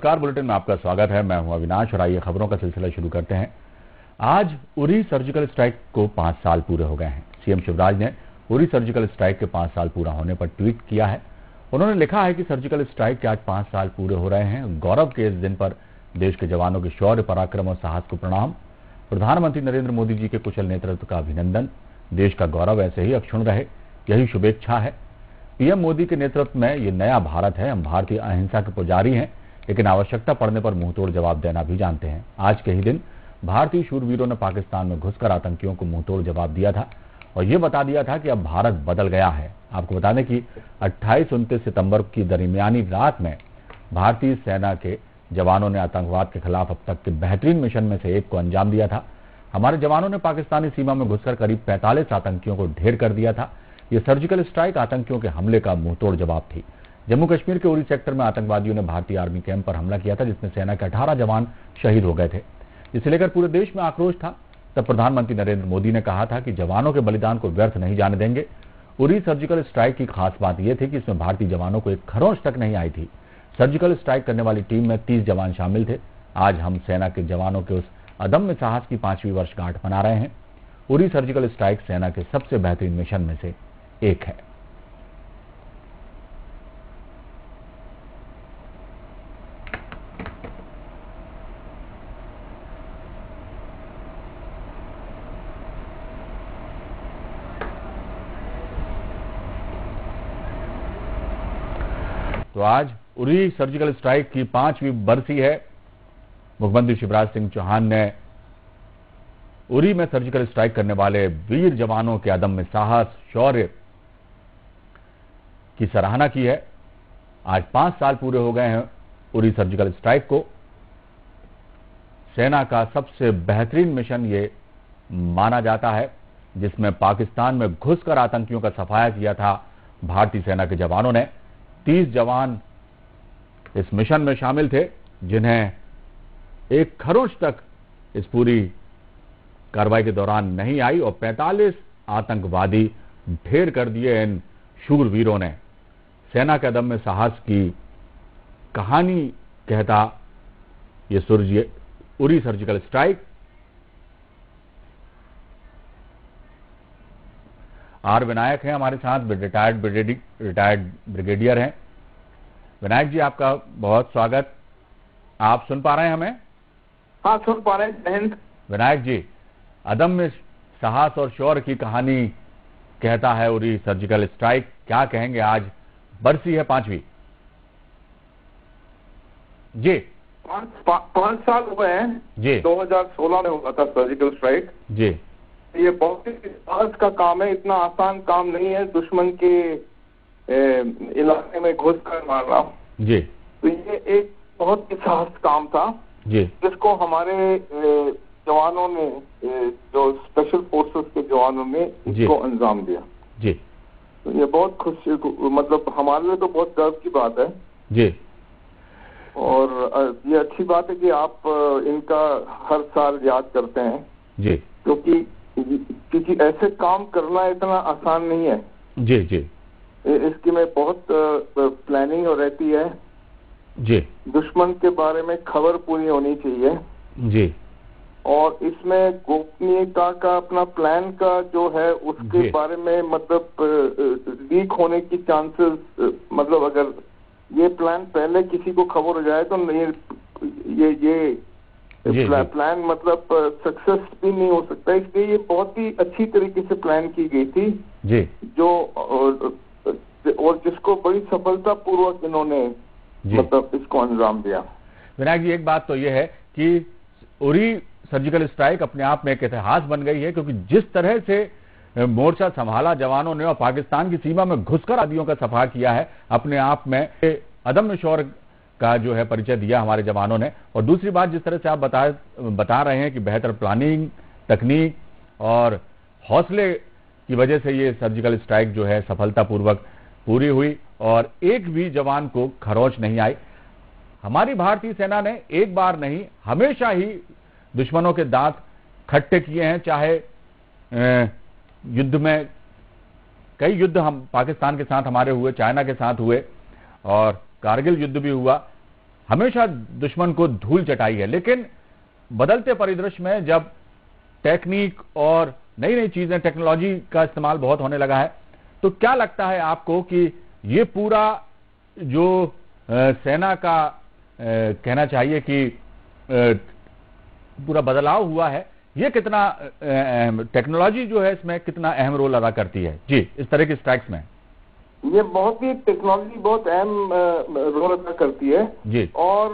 नमस्कार, बुलेटिन में आपका स्वागत है। मैं हूं अविनाश और आइए खबरों का सिलसिला शुरू करते हैं। आज उरी सर्जिकल स्ट्राइक को 5 साल पूरे हो गए हैं। सीएम शिवराज ने उरी सर्जिकल स्ट्राइक के 5 साल पूरा होने पर ट्वीट किया है। उन्होंने लिखा है कि सर्जिकल स्ट्राइक के आज 5 साल पूरे हो रहे हैं। गौरव के इस दिन पर देश के जवानों के शौर्य, पराक्रम और साहस को प्रणाम। प्रधानमंत्री नरेंद्र मोदी जी के कुशल नेतृत्व का अभिनंदन। देश का गौरव ऐसे ही अक्षुण्ण रहे, यही शुभेच्छा है। पीएम मोदी के नेतृत्व में ये नया भारत है। हम भारतीय अहिंसा के पुजारी हैं, लेकिन आवश्यकता पड़ने पर मुंहतोड़ जवाब देना भी जानते हैं। आज के ही दिन भारतीय शूरवीरों ने पाकिस्तान में घुसकर आतंकियों को मुंहतोड़ जवाब दिया था और ये बता दिया था कि अब भारत बदल गया है। आपको बता दें कि 28-29 सितंबर की दरमियानी रात में भारतीय सेना के जवानों ने आतंकवाद के खिलाफ अब तक के बेहतरीन मिशन में से एक को अंजाम दिया था। हमारे जवानों ने पाकिस्तानी सीमा में घुसकर करीब 45 आतंकियों को ढेर कर दिया था। ये सर्जिकल स्ट्राइक आतंकियों के हमले का मुंहतोड़ जवाब थी। जम्मू कश्मीर के उरी सेक्टर में आतंकवादियों ने भारतीय आर्मी कैंप पर हमला किया था, जिसमें सेना के 18 जवान शहीद हो गए थे। इसे लेकर पूरे देश में आक्रोश था। तब प्रधानमंत्री नरेंद्र मोदी ने कहा था कि जवानों के बलिदान को व्यर्थ नहीं जाने देंगे। उरी सर्जिकल स्ट्राइक की खास बात यह थी कि इसमें भारतीय जवानों को एक खरोंच तक नहीं आई थी। सर्जिकल स्ट्राइक करने वाली टीम में 30 जवान शामिल थे। आज हम सेना के जवानों के उस अदम्य साहस की 5वीं वर्षगांठ मना रहे हैं। उरी सर्जिकल स्ट्राइक सेना के सबसे बेहतरीन मिशन में से एक है। तो आज उरी सर्जिकल स्ट्राइक की 5वीं बरसी है। मुख्यमंत्री शिवराज सिंह चौहान ने उरी में सर्जिकल स्ट्राइक करने वाले वीर जवानों के अदम्य साहस, शौर्य की सराहना की है। आज 5 साल पूरे हो गए हैं उरी सर्जिकल स्ट्राइक को। सेना का सबसे बेहतरीन मिशन ये माना जाता है, जिसमें पाकिस्तान में घुसकर आतंकियों का सफाया किया था भारतीय सेना के जवानों ने। 30 जवान इस मिशन में शामिल थे, जिन्हें एक खरोंच तक इस पूरी कार्रवाई के दौरान नहीं आई और 45 आतंकवादी ढेर कर दिए इन शूरवीरों ने। सेना के अदम्य साहस की कहानी कहता ये Uri surgical strike. R Vinayak हैं हमारे साथ, रिटायर्ड ब्रिगेडियर हैं। विनायक जी, आपका बहुत स्वागत। आप सुन पा रहे हैं हमें? हाँ, सुन पा रहे हैं। जय हिंद। विनायक जी, अदम्य साहस और शौर्य की कहानी कहता है उरी सर्जिकल स्ट्राइक। क्या कहेंगे? आज बरसी है 5वीं। जी, 5 साल हुए हैं जी। 2016 में हुआ था सर्जिकल स्ट्राइक जी। ये बहुत ही साहस का काम है, इतना आसान काम नहीं है दुश्मन के इलाके में घुस कर मारना जी। तो ये एक बहुत ही साहस काम था जी, जिसको हमारे जवानों ने, जो स्पेशल फोर्सेस के जवानों ने इसको अंजाम दिया जी। तो ये बहुत खुशी, मतलब हमारे लिए तो बहुत गर्व की बात है जी। और ये अच्छी बात है कि आप इनका हर साल याद करते हैं जी, क्योंकि ऐसे काम करना इतना आसान नहीं है जी जी। इसकी में बहुत प्लानिंग रहती है जी। दुश्मन के बारे में खबर पूरी होनी चाहिए जी। और इसमें गोपनीयता का अपना प्लान का जो है उसके बारे में मतलब लीक होने की चांसेस, मतलब अगर ये प्लान पहले किसी को खबर हो जाए तो ये प्लान मतलब सक्सेस भी नहीं हो सकता। इसलिए ये बहुत ही अच्छी तरीके से प्लान की गई थी जी, जो और जिसको बड़ी सफलता पूर्वक इन्होंने मतलब इसको अंजाम दिया। विनायक जी, एक बात तो ये है कि उरी सर्जिकल स्ट्राइक अपने आप में एक इतिहास बन गई है, क्योंकि जिस तरह से मोर्चा संभाला जवानों ने और पाकिस्तान की सीमा में घुसकर आतंकियों का सफाया किया है, अपने आप में अदम्य शौर्य का जो है परिचय दिया हमारे जवानों ने। और दूसरी बात, जिस तरह से आप बता रहे हैं कि बेहतर प्लानिंग, तकनीक और हौसले की वजह से ये सर्जिकल स्ट्राइक जो है सफलतापूर्वक पूरी हुई और एक भी जवान को खरोंच नहीं आई। हमारी भारतीय सेना ने एक बार नहीं, हमेशा ही दुश्मनों के दांत खट्टे किए हैं। चाहे युद्ध में कई युद्ध हम पाकिस्तान के साथ हमारे हुए, चाइना के साथ हुए और कारगिल युद्ध भी हुआ। हमेशा दुश्मन को धूल चटाई है। लेकिन बदलते परिदृश्य में जब टेक्निक और नई नई चीजें, टेक्नोलॉजी का इस्तेमाल बहुत होने लगा है, तो क्या लगता है आपको कि ये पूरा जो सेना का कहना चाहिए कि पूरा बदलाव हुआ है, ये कितना टेक्नोलॉजी जो है इसमें कितना अहम रोल अदा करती है जी इस तरह की स्ट्राइक्स में? ये बहुत ही टेक्नोलॉजी बहुत अहम रोल अदा करती है जी। और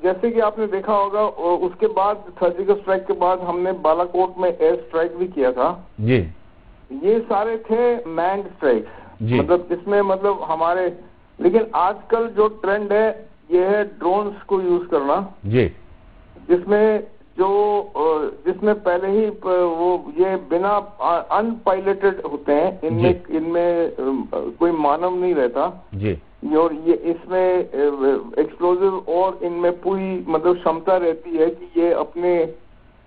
जैसे कि आपने देखा होगा उसके बाद सर्जिकल स्ट्राइक के बाद हमने बालाकोट में एयर स्ट्राइक भी किया था जी। ये सारे थे मैन्ड स्ट्राइक्स, मतलब जिसमें मतलब हमारे, लेकिन आजकल जो ट्रेंड है ये है ड्रोन्स को यूज करना जी, जिसमें पहले ही वो ये बिना अनपायलटेड होते हैं, इनमें कोई मानव नहीं रहता जी, और ये इसमें एक्सप्लोजिव और इनमें पूरी मतलब क्षमता रहती है कि ये अपने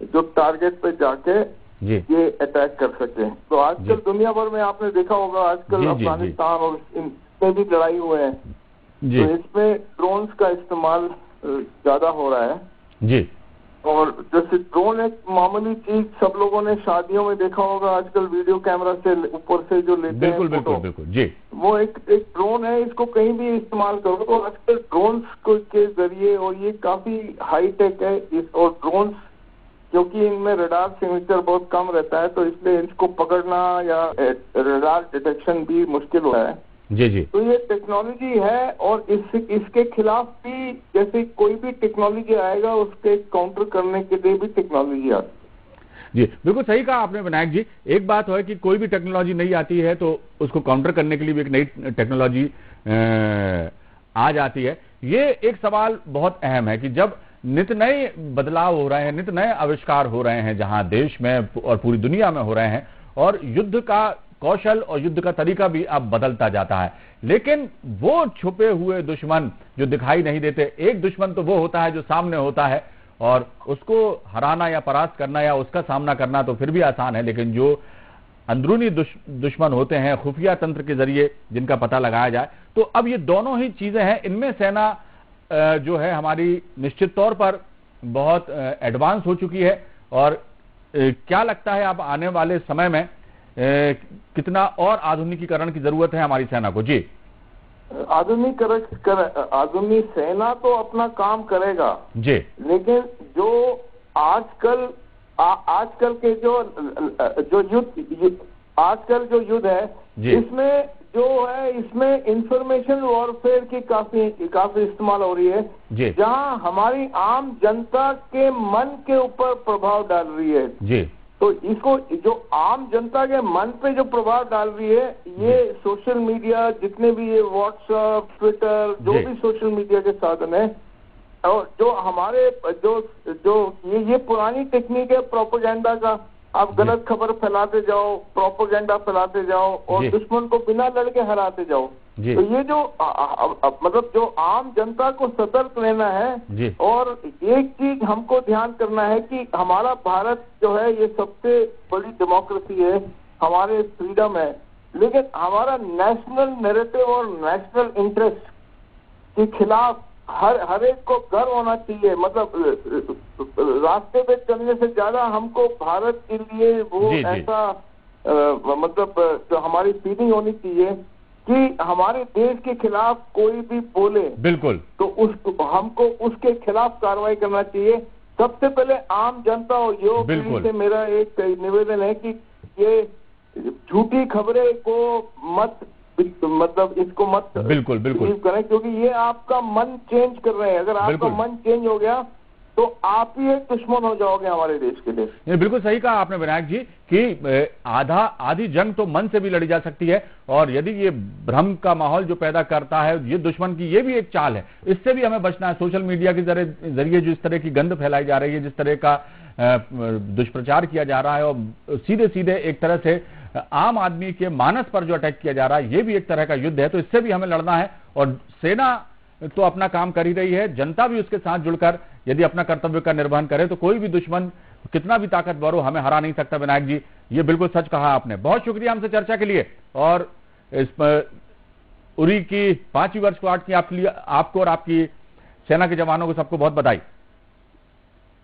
जो टारगेट पे जाके ये अटैक कर सके। तो आजकल दुनिया भर में आपने देखा होगा आजकल अफगानिस्तान और इनमें भी लड़ाई हुए हैं, तो इसमें ड्रोन्स का इस्तेमाल ज्यादा हो रहा है जी। और जैसे ड्रोन एक मामूली चीज सब लोगों ने शादियों में देखा होगा आजकल, वीडियो कैमरा से ऊपर से जो लेते हैं बिल्कुल बिल्कुल जी, वो एक ड्रोन है, इसको कहीं भी इस्तेमाल करो तो आजकल ड्रोन्स के जरिए, और ये काफी हाई टेक है और ड्रोन्स क्योंकि इनमें रडार सिग्नेचर बहुत कम रहता है तो इसलिए इसको पकड़ना या रडार डिटेक्शन भी मुश्किल हो रहा है जी जी। तो ये टेक्नोलॉजी है और इसके खिलाफ भी जैसे कोई भी टेक्नोलॉजी आएगा उसके काउंटर करने के लिए भी टेक्नोलॉजी आती जी। बिल्कुल सही कहा आपने विनायक जी। एक बात है कि कोई भी टेक्नोलॉजी नहीं आती है तो उसको काउंटर करने के लिए भी एक नई टेक्नोलॉजी आ जाती है। ये एक सवाल बहुत अहम है कि जब नित नए बदलाव हो रहे हैं, नित नए आविष्कार हो रहे हैं जहां देश में और पूरी दुनिया में हो रहे हैं और युद्ध का कौशल और युद्ध का तरीका भी अब बदलता जाता है, लेकिन वो छुपे हुए दुश्मन जो दिखाई नहीं देते, एक दुश्मन तो वो होता है जो सामने होता है और उसको हराना या परास्त करना या उसका सामना करना तो फिर भी आसान है, लेकिन जो अंदरूनी दुश्मन होते हैं खुफिया तंत्र के जरिए जिनका पता लगाया जाए, तो अब ये दोनों ही चीजें हैं। इनमें सेना जो है हमारी निश्चित तौर पर बहुत एडवांस हो चुकी है और क्या लगता है आप आने वाले समय में कितना और आधुनिकीकरण की जरूरत है हमारी सेना को? जी, आधुनिक सेना तो अपना काम करेगा जी, लेकिन जो आजकल के जो युद्ध है इसमें इंफॉर्मेशन वॉरफेयर की काफी इस्तेमाल हो रही है जहां हमारी आम जनता के मन के ऊपर प्रभाव डाल रही है जी। तो इसको जो आम जनता के मन पे जो प्रभाव डाल रही है ये सोशल मीडिया, जितने भी ये व्हाट्सएप, ट्विटर, जो भी सोशल मीडिया के साधन है और जो हमारे ये पुरानी टेक्निक है प्रोपेगेंडा का, आप गलत खबर फैलाते जाओ, प्रोपेगेंडा फैलाते जाओ और दुश्मन को बिना लड़के हराते जाओ। तो ये जो मतलब जो आम जनता को सतर्क रहना है और एक चीज हमको ध्यान करना है कि हमारा भारत जो है ये सबसे बड़ी डेमोक्रेसी है, हमारे फ्रीडम है, लेकिन हमारा नेशनल नैरेटिव और नेशनल इंटरेस्ट के खिलाफ हर एक को गर्व होना चाहिए। मतलब रास्ते पे चलने से ज्यादा हमको भारत के लिए वो ऐसा मतलब तो हमारी फीलिंग होनी चाहिए कि हमारे देश के खिलाफ कोई भी बोले बिल्कुल तो हमको उसके खिलाफ कार्रवाई करना चाहिए। सबसे पहले आम जनता और युवा पीढ़ी से मेरा एक निवेदन है कि ये झूठी खबरें को इसको मत बिल्कुल करें क्योंकि ये आपका मन चेंज कर रहे हैं। अगर आपका मन चेंज हो गया तो आप ही एक दुश्मन हो जाओगे हमारे देश के लिए। ये बिल्कुल सही कहा आपने विनायक जी कि आधी जंग तो मन से भी लड़ी जा सकती है और यदि ये भ्रम का माहौल जो पैदा करता है ये दुश्मन की, ये भी एक चाल है, इससे भी हमें बचना है। सोशल मीडिया के जरिए जो इस तरह की गंद फैलाई जा रही है, जिस तरह का दुष्प्रचार किया जा रहा है और सीधे सीधे एक तरह से आम आदमी के मानस पर जो अटैक किया जा रहा है, ये भी एक तरह का युद्ध है। तो इससे भी हमें लड़ना है और सेना तो अपना काम कर ही रही है, जनता भी उसके साथ जुड़कर यदि अपना कर्तव्य का निर्वहन करे तो कोई भी दुश्मन कितना भी ताकतवर हो हमें हरा नहीं सकता। विनायक जी, ये बिल्कुल सच कहा आपने। बहुत शुक्रिया हमसे चर्चा के लिए और इस उरी की 5वीं वर्षगांठ की आपको और आपकी सेना के जवानों को सबको बहुत बधाई।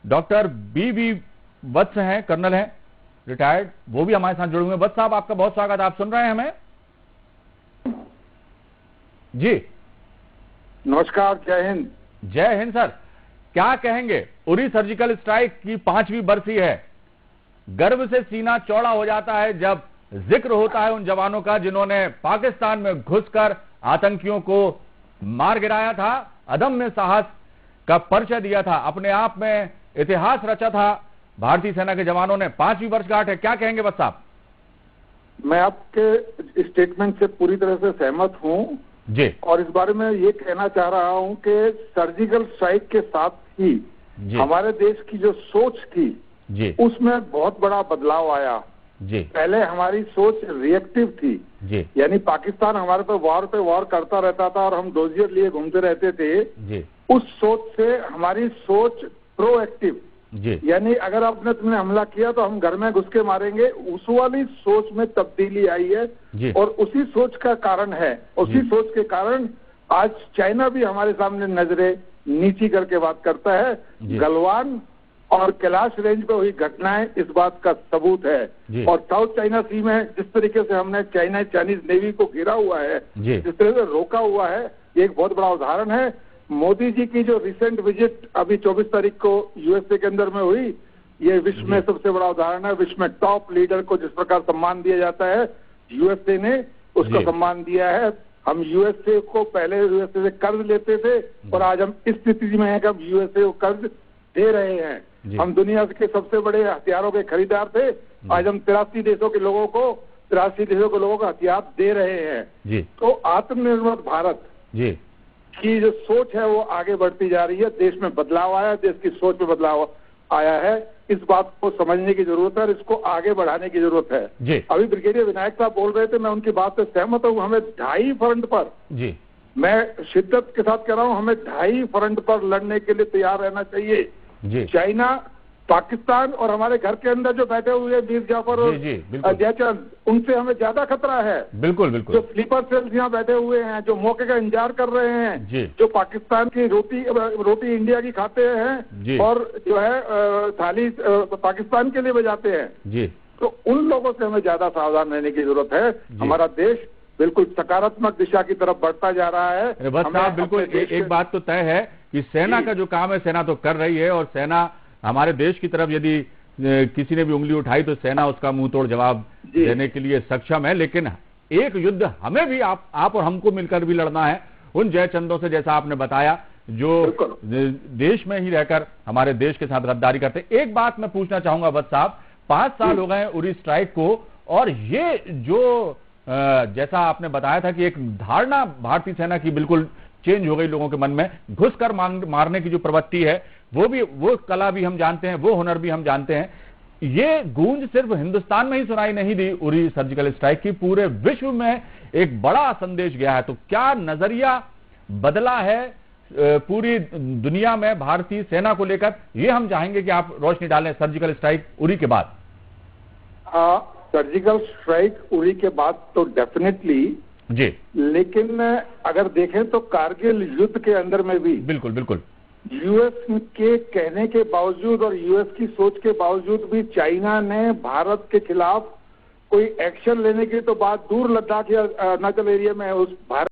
डॉक्टर बी वत्स हैं, कर्नल हैं, रिटायर्ड, वो भी हमारे साथ जुड़े हुए हैं। वत्स साहब, आपका बहुत स्वागत। आप सुन रहे हैं हमें? जी नमस्कार, जय हिंद। जय हिंद सर। क्या कहेंगे, उरी सर्जिकल स्ट्राइक की 5वीं बरसी है। गर्व से सीना चौड़ा हो जाता है जब जिक्र होता है उन जवानों का जिन्होंने पाकिस्तान में घुसकर आतंकियों को मार गिराया था, अदम्य साहस का परिचय दिया था, अपने आप में इतिहास रचा था भारतीय सेना के जवानों ने। 5वीं वर्षगांठ है, क्या कहेंगे वत्स साहब? मैं आपके स्टेटमेंट से पूरी तरह से सहमत हूं जी। और इस बारे में ये कहना चाह रहा हूं कि सर्जिकल स्ट्राइक के साथ ही हमारे देश की जो सोच थी जी, उसमें बहुत बड़ा बदलाव आया जी। पहले हमारी सोच रिएक्टिव थी जी, यानी पाकिस्तान हमारे पे वॉर करता रहता था और हम डोजियर लिए घूमते रहते थे जी, उस सोच से हमारी सोच प्रोएक्टिव जी, यानी अगर आपने तुमने हमला किया तो हम घर में घुस के मारेंगे, उस वाली सोच में तब्दीली आई है जी। और उसी सोच का कारण है, उसी सोच के कारण आज चाइना भी हमारे सामने नजरें नीची करके बात करता है। गलवान और कैलाश रेंज पे हुई घटनाएं इस बात का सबूत है और साउथ चाइना सी में जिस तरीके से हमने चाइनीज नेवी को घेरा हुआ है, जिस तरह से रोका हुआ है, ये एक बहुत बड़ा उदाहरण है। मोदी जी की जो रिसेंट विजिट अभी 24 तारीख को यूएसए के अंदर में हुई, ये विश्व में सबसे बड़ा उदाहरण है। विश्व में टॉप लीडर को जिस प्रकार सम्मान दिया जाता है, यूएसए ने उसको सम्मान दिया है। हम यूएसए को पहले यूएसए से कर्ज लेते थे और आज हम इस स्थिति में हैं कि हम यूएसए को कर्ज दे रहे हैं। हम दुनिया के सबसे बड़े हथियारों के खरीदार थे, आज हम 83 देशों के लोगों को हथियार दे रहे हैं। तो आत्मनिर्भर भारत की जो सोच है वो आगे बढ़ती जा रही है। देश में बदलाव आया, देश की सोच में बदलाव आया है। इस बात को समझने की जरूरत है और इसको आगे बढ़ाने की जरूरत है। अभी ब्रिगेडियर विनायक साहब बोल रहे थे, मैं उनकी बात से सहमत हूँ। हमें 2.5 फ्रंट पर, मैं शिद्दत के साथ कह रहा हूँ, हमें 2.5 फ्रंट पर लड़ने के लिए तैयार रहना चाहिए। चाइना, पाकिस्तान और हमारे घर के अंदर जो बैठे हुए मीर जाफर और जयचंद, उनसे हमें ज्यादा खतरा है। बिल्कुल बिल्कुल। जो स्लीपर सेल्स यहाँ बैठे हुए हैं, जो मौके का इंतजार कर रहे हैं, जो पाकिस्तान की रोटी इंडिया की खाते हैं और जो है थाली पाकिस्तान के लिए बजाते हैं, तो उन लोगों से हमें ज्यादा सावधान रहने की जरूरत है। हमारा देश बिल्कुल सकारात्मक दिशा की तरफ बढ़ता जा रहा है। बस साहब, बिल्कुल एक बात तो तय है कि सेना का जो काम है सेना तो कर रही है और सेना हमारे देश की तरफ यदि किसी ने भी उंगली उठाई तो सेना उसका मुंह तोड़ जवाब देने के लिए सक्षम है। लेकिन एक युद्ध हमें भी आप और हमको मिलकर भी लड़ना है उन जयचंदों से, जैसा आपने बताया, जो देश में ही रहकर हमारे देश के साथ गद्दारी करते। एक बात मैं पूछना चाहूंगा वत्स साहब, 5 साल हो गए उरी स्ट्राइक को और ये जो जैसा आपने बताया था कि एक धारणा भारतीय सेना की बिल्कुल चेंज हो गई लोगों के मन में, घुसकर मारने की जो प्रवृत्ति है वो कला भी हम जानते हैं, वो हुनर भी हम जानते हैं। ये गूंज सिर्फ हिंदुस्तान में ही सुनाई नहीं दी उरी सर्जिकल स्ट्राइक की, पूरे विश्व में एक बड़ा संदेश गया है। तो क्या नजरिया बदला है पूरी दुनिया में भारतीय सेना को लेकर, ये हम चाहेंगे कि आप रोशनी डालें सर्जिकल स्ट्राइक उरी के बाद। सर्जिकल स्ट्राइक उरी के बाद तो डेफिनेटली जी, लेकिन अगर देखें तो कारगिल युद्ध के अंदर में भी बिल्कुल बिल्कुल यूएस के कहने के बावजूद और यूएस की सोच के बावजूद भी चाइना ने भारत के खिलाफ कोई एक्शन लेने की तो बात दूर, लद्दाख या अरुणाचल एरिया में उस भारत